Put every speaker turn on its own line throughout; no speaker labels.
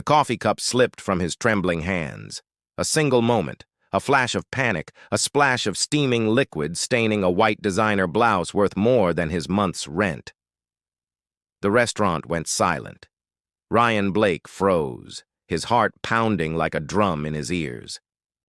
The coffee cup slipped from his trembling hands. A single moment, a flash of panic, a splash of steaming liquid staining a white designer blouse worth more than his month's rent. The restaurant went silent. Ryan Blake froze, his heart pounding like a drum in his ears.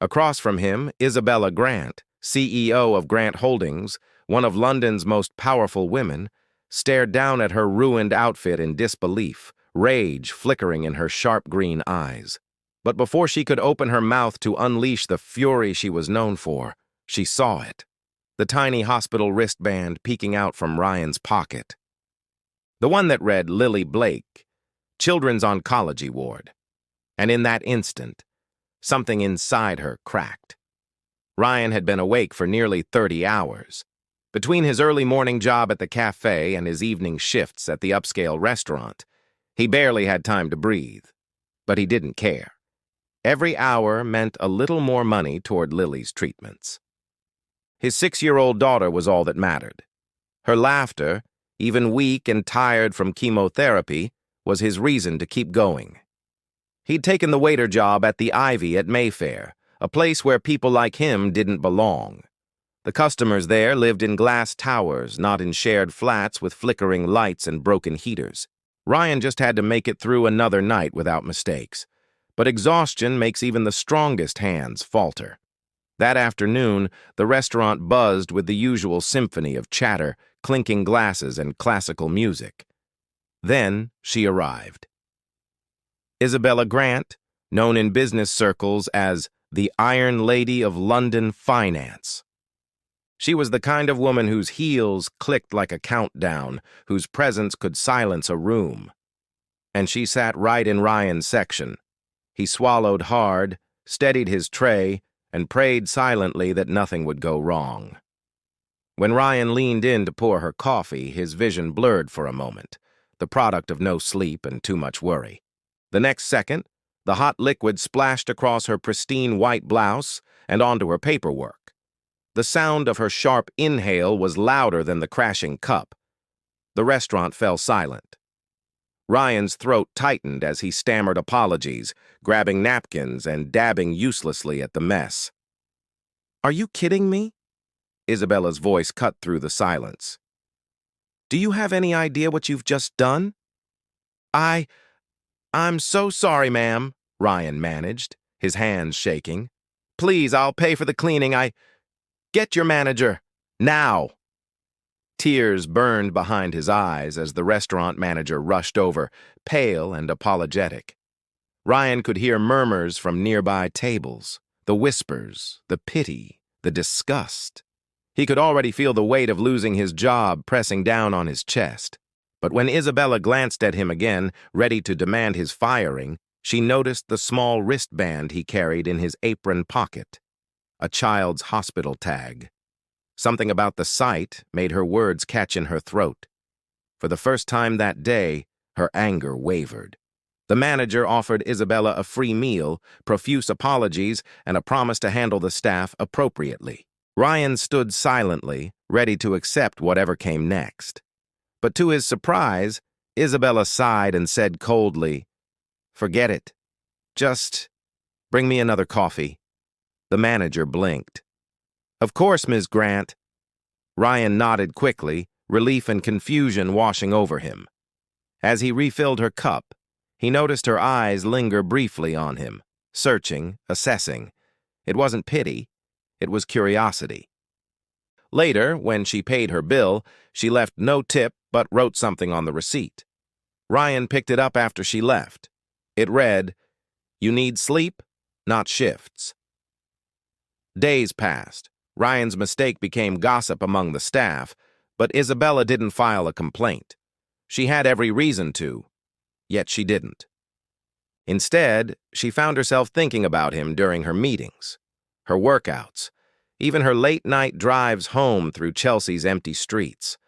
Across from him, Isabella Grant, CEO of Grant Holdings, one of London's most powerful women, stared down at her ruined outfit in disbelief, rage flickering in her sharp green eyes. But before she could open her mouth to unleash the fury she was known for, she saw it. The tiny hospital wristband peeking out from Ryan's pocket. The one that read Lily Blake, Children's Oncology Ward. And in that instant, something inside her cracked. Ryan had been awake for nearly 30 hours. Between his early morning job at the cafe and his evening shifts at the upscale restaurant, he barely had time to breathe. But he didn't care. Every hour meant a little more money toward Lily's treatments. His 6-year-old daughter was all that mattered. Her laughter, even weak and tired from chemotherapy, was his reason to keep going. He'd taken the waiter job at the Ivy at Mayfair, a place where people like him didn't belong. The customers there lived in glass towers, not in shared flats with flickering lights and broken heaters. Ryan just had to make it through another night without mistakes. But exhaustion makes even the strongest hands falter. That afternoon, the restaurant buzzed with the usual symphony of chatter, clinking glasses, and classical music. Then she arrived. Isabella Grant, known in business circles as the Iron Lady of London Finance. She was the kind of woman whose heels clicked like a countdown, whose presence could silence a room. And she sat right in Ryan's section. He swallowed hard, steadied his tray, and prayed silently that nothing would go wrong. When Ryan leaned in to pour her coffee, his vision blurred for a moment, the product of no sleep and too much worry. The next second, the hot liquid splashed across her pristine white blouse and onto her paperwork. The sound of her sharp inhale was louder than the crashing cup. The restaurant fell silent. Ryan's throat tightened as he stammered apologies, grabbing napkins and dabbing uselessly at the mess. "Are you kidding me?" Isabella's voice cut through the silence. "Do you have any idea what you've just done?" I'm so sorry, ma'am," Ryan managed, his hands shaking. "Please, I'll pay for the cleaning. Get your manager. Now." Tears burned behind his eyes as the restaurant manager rushed over, pale and apologetic. Ryan could hear murmurs from nearby tables, the whispers, the pity, the disgust. He could already feel the weight of losing his job pressing down on his chest. But when Isabella glanced at him again, ready to demand his firing, she noticed the small wristband he carried in his apron pocket. A child's hospital tag. Something about the sight made her words catch in her throat. For the first time that day, her anger wavered. The manager offered Isabella a free meal, profuse apologies, and a promise to handle the staff appropriately. Ryan stood silently, ready to accept whatever came next. But to his surprise, Isabella sighed and said coldly, "Forget it. Just bring me another coffee." The manager blinked. "Of course, Ms. Grant." Ryan nodded quickly, relief and confusion washing over him. As he refilled her cup, he noticed her eyes linger briefly on him, searching, assessing. It wasn't pity, it was curiosity. Later, when she paid her bill, she left no tip but wrote something on the receipt. Ryan picked it up after she left. It read, "You need sleep, not shifts." Days passed. Ryan's mistake became gossip among the staff, but Isabella didn't file a complaint. She had every reason to, yet she didn't. Instead, she found herself thinking about him during her meetings, her workouts, even her late-night drives home through Chelsea's empty streets.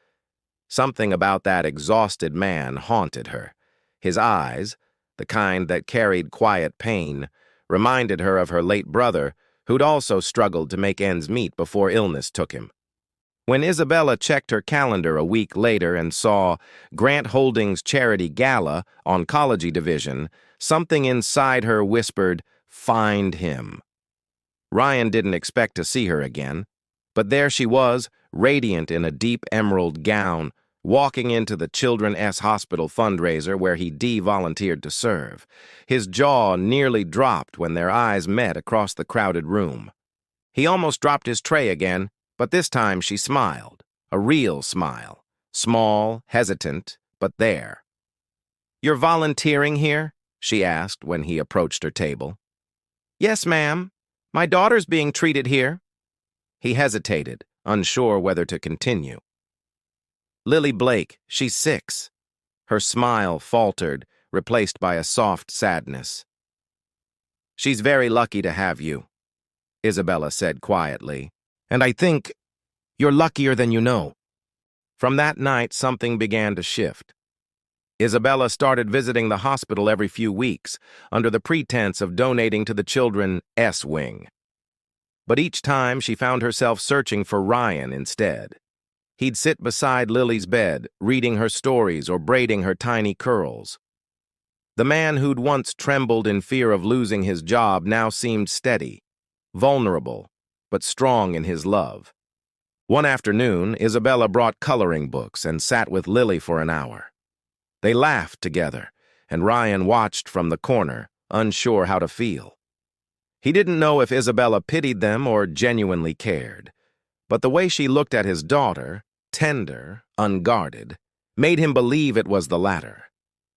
Something about that exhausted man haunted her. His eyes, the kind that carried quiet pain, reminded her of her late brother, who'd also struggled to make ends meet before illness took him. When Isabella checked her calendar a week later and saw Grant Holdings Charity Gala, Oncology Division, Something inside her whispered, "Find him." Ryan didn't expect to see her again, but there she was, radiant in a deep emerald gown, walking into the Children's Hospital fundraiser where he volunteered to serve. His jaw nearly dropped when their eyes met across the crowded room. He almost dropped his tray again, but this time she smiled, a real smile, small, hesitant, but there. "You're volunteering here?" she asked when he approached her table. "Yes, ma'am. My daughter's being treated here." He hesitated, unsure whether to continue. "Lily Blake, she's 6. Her smile faltered, replaced by a soft sadness. "She's very lucky to have you," Isabella said quietly. "And I think you're luckier than you know." From that night, something began to shift. Isabella started visiting the hospital every few weeks, under the pretense of donating to the Children's Wing. But each time she found herself searching for Ryan instead. He'd sit beside Lily's bed, reading her stories or braiding her tiny curls. The man who'd once trembled in fear of losing his job now seemed steady, vulnerable, but strong in his love. One afternoon, Isabella brought coloring books and sat with Lily for an hour. They laughed together, and Ryan watched from the corner, unsure how to feel. He didn't know if Isabella pitied them or genuinely cared, but the way she looked at his daughter, tender, unguarded, made him believe it was the latter.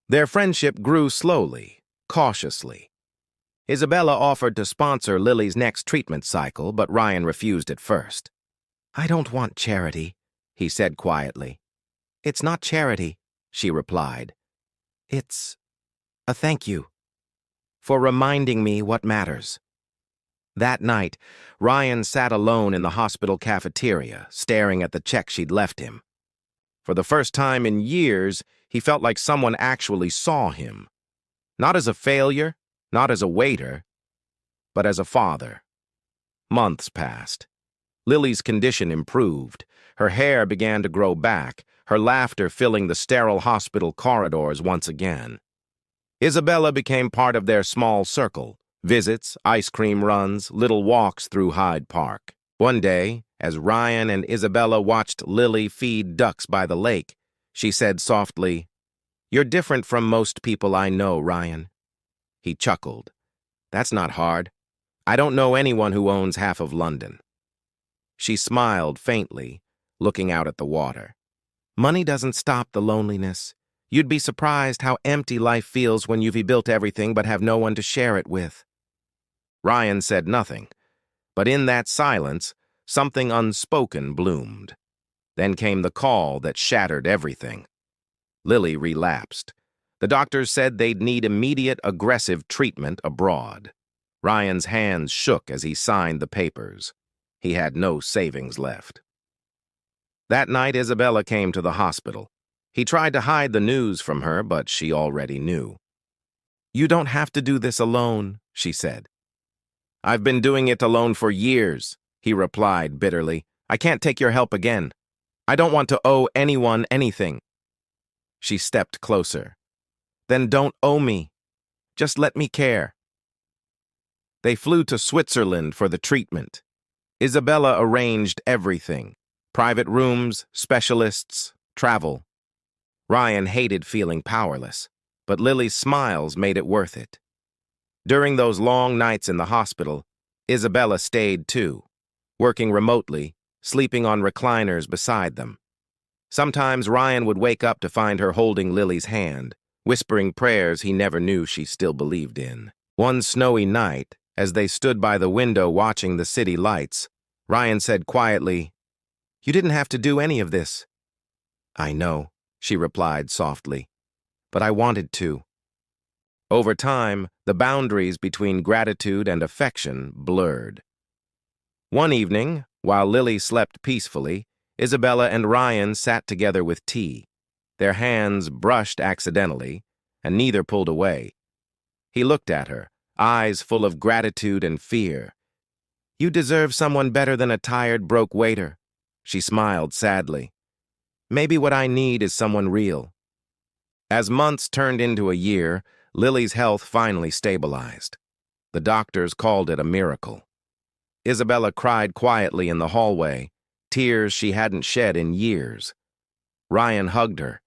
Their friendship grew slowly, cautiously. Isabella offered to sponsor Lily's next treatment cycle, but Ryan refused at first. "I don't want charity," he said quietly. "It's not charity," she replied. "It's a thank you for reminding me what matters." That night, Ryan sat alone in the hospital cafeteria, staring at the check she'd left him. For the first time in years, he felt like someone actually saw him. Not as a failure, not as a waiter, but as a father. Months passed. Lily's condition improved. Her hair began to grow back, her laughter filling the sterile hospital corridors once again. Isabella became part of their small circle. Visits, ice cream runs, little walks through Hyde Park. One day, as Ryan and Isabella watched Lily feed ducks by the lake, she said softly, "You're different from most people I know, Ryan." He chuckled. "That's not hard. I don't know anyone who owns half of London." She smiled faintly, looking out at the water. "Money doesn't stop the loneliness. You'd be surprised how empty life feels when you've built everything but have no one to share it with." Ryan said nothing, but in that silence, something unspoken bloomed. Then came the call that shattered everything. Lily relapsed. The doctors said they'd need immediate aggressive treatment abroad. Ryan's hands shook as he signed the papers. He had no savings left. That night, Isabella came to the hospital. He tried to hide the news from her, but she already knew. "You don't have to do this alone," she said. "I've been doing it alone for years," he replied bitterly. "I can't take your help again. I don't want to owe anyone anything." She stepped closer. "Then don't owe me. Just let me care." They flew to Switzerland for the treatment. Isabella arranged everything: private rooms, specialists, travel. Ryan hated feeling powerless, but Lily's smiles made it worth it. During those long nights in the hospital, Isabella stayed too, working remotely, sleeping on recliners beside them. Sometimes Ryan would wake up to find her holding Lily's hand, whispering prayers he never knew she still believed in. One snowy night, as they stood by the window watching the city lights, Ryan said quietly, "You didn't have to do any of this." "I know," she replied softly, "but I wanted to." Over time, the boundaries between gratitude and affection blurred. One evening, while Lily slept peacefully, Isabella and Ryan sat together with tea. Their hands brushed accidentally, and neither pulled away. He looked at her, eyes full of gratitude and fear. "You deserve someone better than a tired, broke waiter." She smiled sadly. "Maybe what I need is someone real." As months turned into a year, Lily's health finally stabilized. The doctors called it a miracle. Isabella cried quietly in the hallway, tears she hadn't shed in years. Ryan hugged her.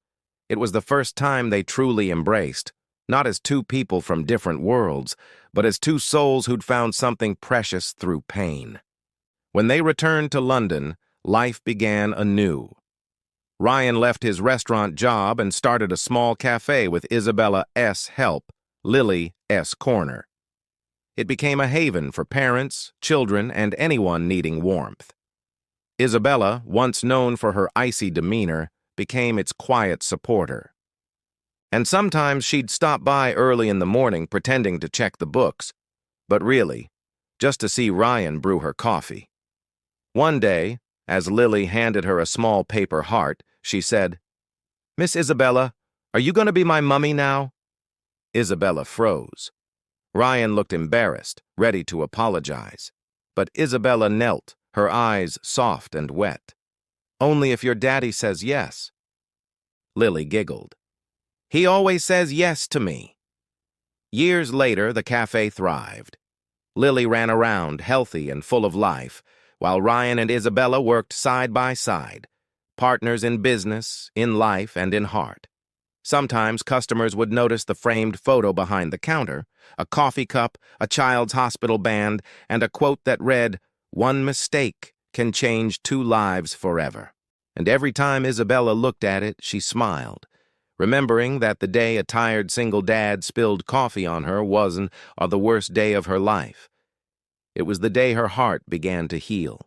It was the first time they truly embraced, not as two people from different worlds, but as two souls who'd found something precious through pain. When they returned to London, life began anew. Ryan left his restaurant job and started a small cafe with Isabella's help, Lily's Corner. It became a haven for parents, children, and anyone needing warmth. Isabella, once known for her icy demeanor, became its quiet supporter. And sometimes she'd stop by early in the morning pretending to check the books, but really, just to see Ryan brew her coffee. One day, as Lily handed her a small paper heart, she said, "Miss Isabella, are you going to be my mummy now?" Isabella froze. Ryan looked embarrassed, ready to apologize. But Isabella knelt, her eyes soft and wet. "Only if your daddy says yes." Lily giggled. "He always says yes to me." Years later, the cafe thrived. Lily ran around, healthy and full of life, while Ryan and Isabella worked side by side, partners in business, in life, and in heart. Sometimes customers would notice the framed photo behind the counter, a coffee cup, a child's hospital band, and a quote that read, "One mistake can change two lives forever." And every time Isabella looked at it, she smiled, remembering that the day a tired single dad spilled coffee on her wasn't the worst day of her life. It was the day her heart began to heal.